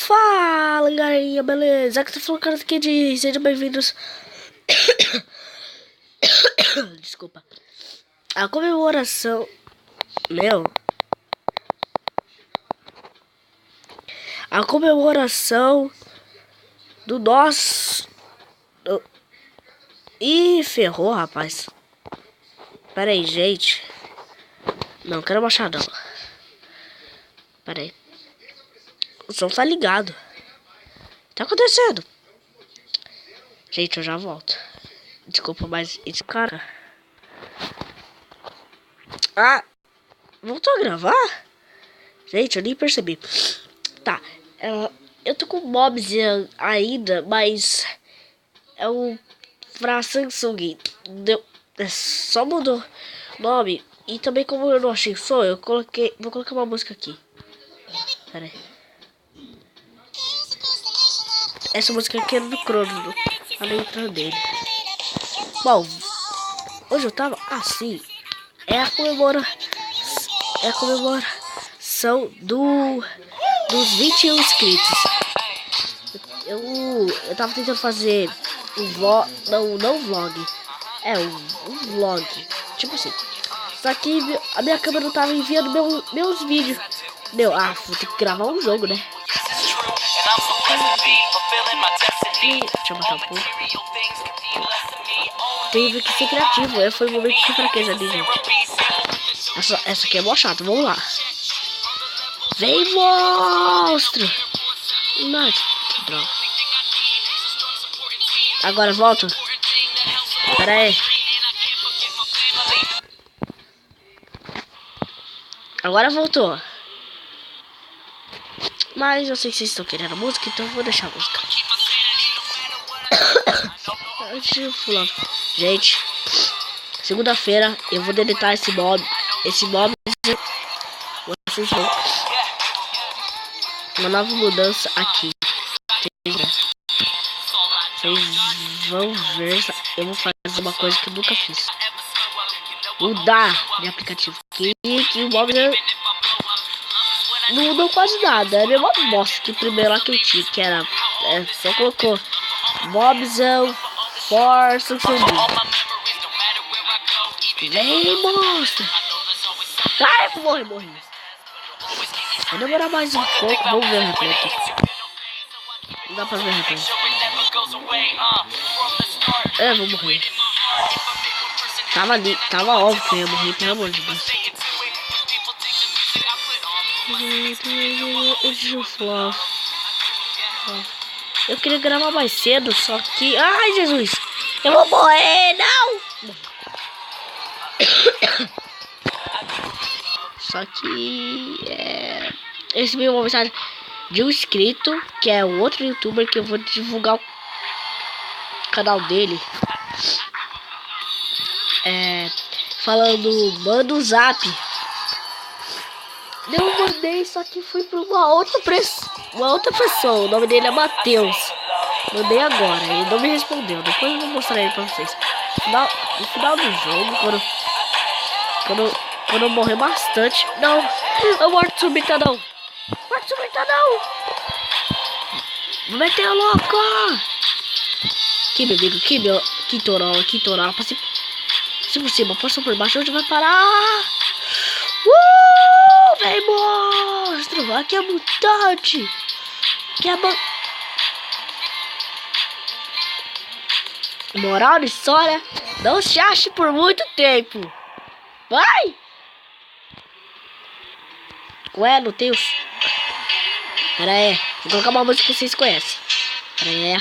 Fala, galerinha, beleza? Aqui tá falando cara aqui de sejam bem-vindos. Desculpa. A comemoração. A comemoração do nosso. Ih, ferrou, rapaz. Pera aí, gente. Não quero baixar, não. Pera aí. O som tá ligado. O que tá acontecendo? Gente, eu já volto. Desculpa, mas esse cara... Ah, voltou a gravar? Gente, eu nem percebi. Tá, eu tô com mobs ainda, mas... É o pra Samsung. Só mudou o nome. E também como eu não achei som, eu coloquei... Vou colocar uma música aqui. Pera aí. Essa música aqui é do Crono, a letra dele. Bom, hoje eu tava assim. É a comemoração dos 21 inscritos. Eu tava tentando fazer um vlog. Não vlog. É um vlog. Tipo assim. Só que a minha câmera não tava enviando meus vídeos. Vou ter que gravar um jogo, né? Deixa eu baixar um pouco. Teve que ser criativo. Foi um momento de fraqueza ali, gente. Essa aqui é mó chato. Vamos lá. Vem, monstro! Nossa, que droga. Agora volta. Pera aí. Agora voltou. Mas eu sei que vocês estão querendo música, então eu vou deixar a música. Gente, segunda-feira eu vou deletar esse mob. Vocês vão. Uma nova mudança aqui. Vocês vão ver. Eu vou fazer uma coisa que eu nunca fiz. Mudar de aplicativo. Que o mob não mudou quase nada. É a mesma bosta que o primeiro lá que eu tinha. Que era. Só colocou Mobzão Força Zumbi. Vem, monstro! Ai, morri. Vai demorar mais um pouco. Vamos ver o replay aqui. Não dá pra ver o replay. Vou morrer. Tava óbvio que eu ia morrer, pelo amor de Deus. Eu queria gravar mais cedo, só que... Ai, Jesus! Eu vou morrer, não! Só que... Recebi uma mensagem de um inscrito, que é um outro youtuber, que eu vou divulgar o canal dele. Falando, manda um zap. Eu mandei, só que fui pra uma outra pessoa. O nome dele é Matheus. Mandei agora, ele não me respondeu. Depois eu vou mostrar ele pra vocês. No final do jogo, quando eu morrer bastante. Não, a morte súbita não. Morte súbita não. Vou meter a louca. Que meu amigo, que toró. Passei por cima, passou por baixo, onde vai parar? Vem, monstro! Aqui é mutante! Aqui é moral de história, não se ache por muito tempo. Vai! Ué, não tem os... Pera aí, vou colocar uma música que vocês conhecem. Pera aí.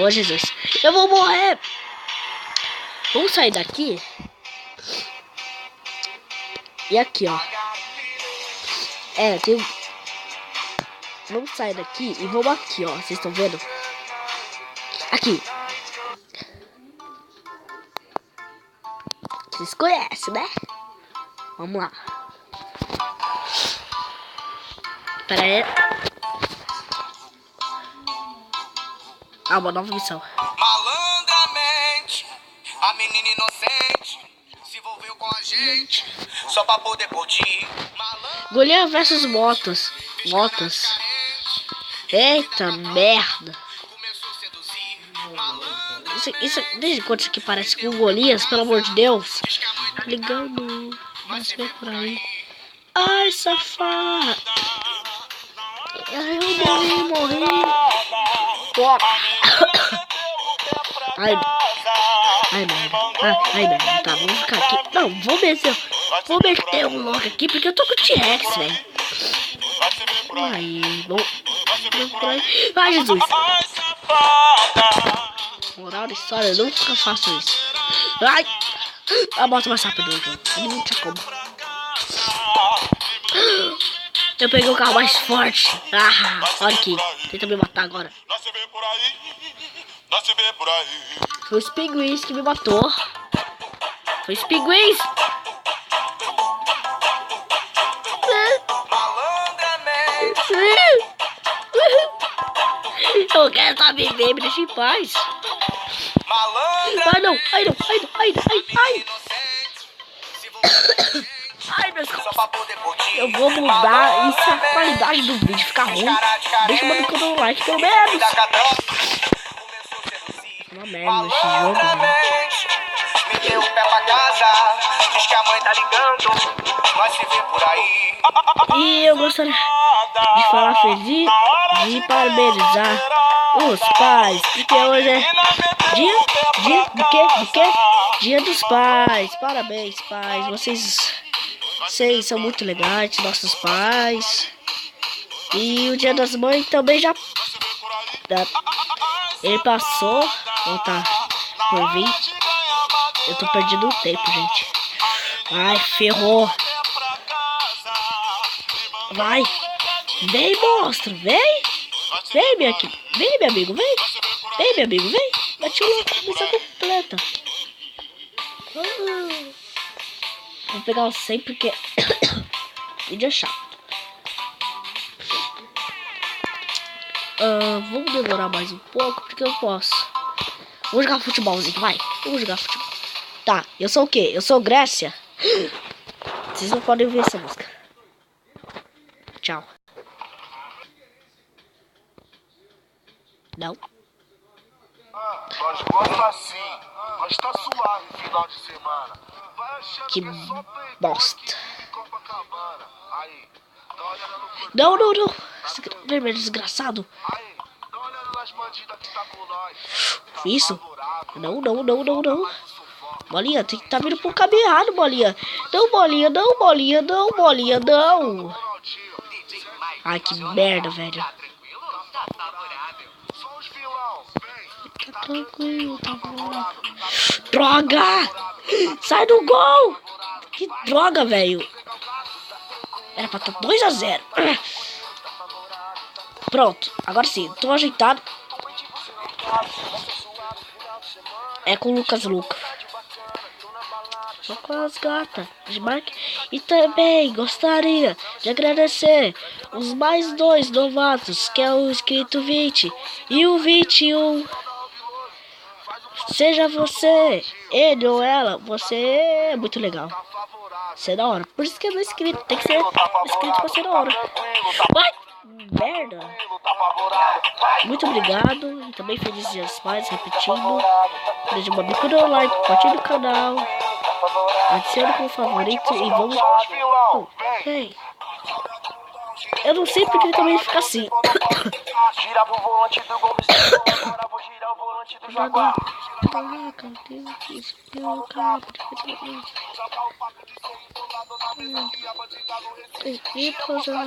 Ô, Jesus, eu vou morrer! Vamos sair daqui. E aqui, ó. Vamos sair daqui e vamos aqui, ó. Vocês estão vendo? Aqui. Vocês conhecem, né? Vamos lá. Pera aí. Uma nova missão. Malandramente, a menina inocente se envolveu com a gente só pra poder curtir. Goliath versus motos. Notas. Eita merda. Isso, desde quando isso aqui parece com Golias, pelo amor de Deus. Tá ligando. Mas vem por aí. Ai, safado. Ai, eu morri. Ai, merda. Tá, vamos ficar aqui. Não, vou meter um logo aqui, porque eu tô com o T-Rex, velho. Aí, bom. Ai, Jesus. Moral da história, nunca faço isso. Ai, a moto mais rápido do jogo. Não tinha como. Eu peguei o carro mais forte. Ah, olha aqui. Tenta me matar agora. Foi os pinguins que me matou. Foi os pinguins. Eu quero só viver, me deixa em paz. Ai, não. Ai. Ai, meus copos. Eu vou mudar isso, a qualidade do vídeo ficar ruim. Deixa o maluco no like, pelo menos. Uma merda esse jogo, velho. Meteu o pé pra casa, diz que a mãe tá ligando, nós se vê por aí. E eu gostaria de falar feliz e parabenizar os pais, porque hoje é dia do quê? Dia dos pais. Parabéns, pais. Vocês são muito legais, nossos pais. E o dia das mães também já... Ele passou, ou tá por vir. Eu tô perdendo o tempo, gente. Ai, ferrou. Vai. Vem, monstro, vem. Vem, meu amigo, vem. Vem, meu amigo, vem. Bate uma missão completa. Vou pegar o 100 porque vídeo é chato. Vamos demorar mais um pouco porque eu posso. Vamos jogar futebolzinho, vai. Vamos jogar futebol. Tá, eu sou o quê? Eu sou Grécia. Vocês não podem ouvir essa música. Tchau. Não. Nós gosta assim. Nós tá suave final de semana. Vai achando Que é só peitar bosta. aqui em Copacabana. Aí, dá uma olhada no corpo. Não. Vermelho desgraçado. Aí, dá uma olhada nas bandidas que tá com nós. Isso. Não. Bolinha, tem que estar vindo pro caminho errado, bolinha. Não, bolinha, não. Ai, que merda, velho. Só os vilão, vem. Tá tranquilo, tá bom. Droga! Sai do gol! Que droga, velho. Era pra estar 2-0. Pronto, agora sim, tô ajeitado. É com o Lucas Luca. Só com as gatas de Mark. E também gostaria de agradecer os mais 2 novatos, que é o inscrito 20 e o 21. Seja você, ele ou ela, você é muito legal. Você é da hora. Por isso que eu não inscrito. Tem que ser inscrito pra ser da hora. Vai! Merda! Muito obrigado. E também feliz dia dos pais, repetindo. Deixa uma bico no like, compartilhe o canal. Adicione como favorito e vamos. Hey. Eu não sei porque ele também fica assim. Girava o volante do gol do agora vou girar o volante do Jaguar.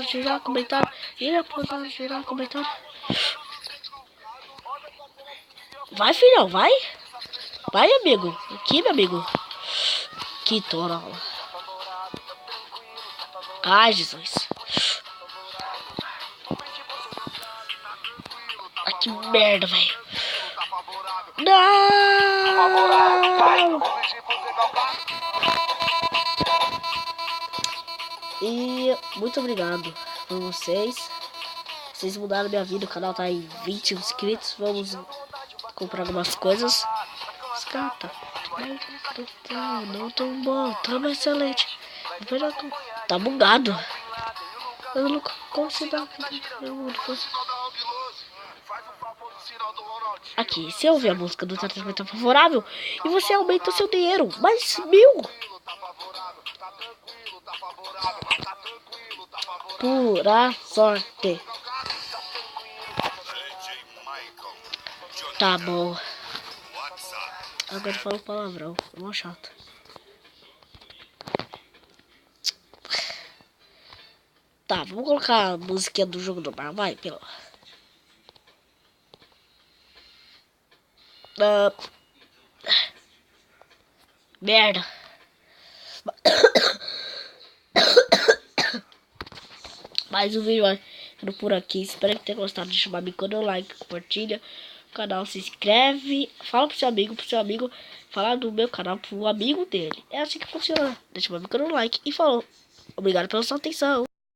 Girar, comentário. Vai, filhão, vai. Vai, amigo. Aqui, meu amigo. Que torola. Ai, Jesus. Ai, que merda, velho. Não! E muito obrigado por vocês. Vocês mudaram minha vida. O canal tá em 20 inscritos. Vamos comprar algumas coisas. Escata. Não tão bom. Tá excelente. Tá bugado. Eu não consigo. Aqui, se eu ouvir a música do tratamento favorável e você aumenta o seu dinheiro, mais 1000. Pura sorte. Tá bom. Agora eu falo palavrão. É mó chato. Tá, vamos colocar a musiquinha do jogo do bar. Vai, pelo. Merda. Mais um vídeo por aqui. Espero que tenha gostado. Deixa o amigo no like, compartilha o canal, se inscreve. Fala pro seu amigo falar do meu canal pro amigo dele. É assim que funciona. Deixa o amigo no like e falou. Obrigado pela sua atenção.